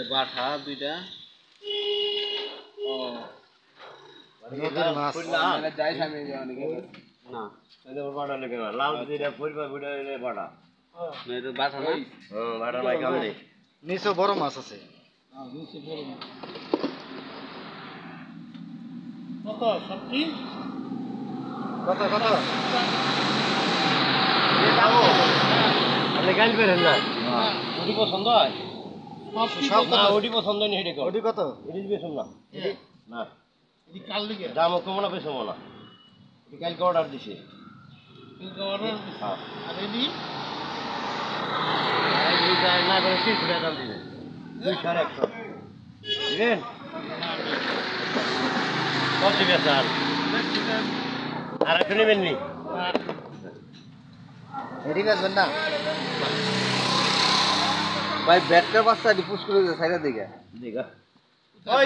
এটা বাটা দুইটা ও মাছ মানে যাই সামনে অনেকে না এটা বাটা লাগে না লাল যেটা পরিবার বুড়া এলে বাটা না এটা বাটা না বাটা মাই কামড়ে নিচে বড় মাছ আছে নিচে বড় মাছ কত সবজি কত কত আপনি গাইল বেরেন না হ্যাঁ ওটি পছন্দ হয় সব না কত ওটি পছন্দ নেই এটা ওটি কত এটি বেশম না না এটি কাল দিকে দাম কম না বেশম না এটি কালকে অর্ডার দিছে অর্ডার হ্যাঁ আর এটি না করে 30 টাকা দাম দিবেন 200 দিবেন কত দিবেন স্যার আর একটু নেবেন নি এটি বেচবেন না ভাই ব্যাটটা বাচ্চা পুশ করে দে সাইডের দিকে দেখা ওই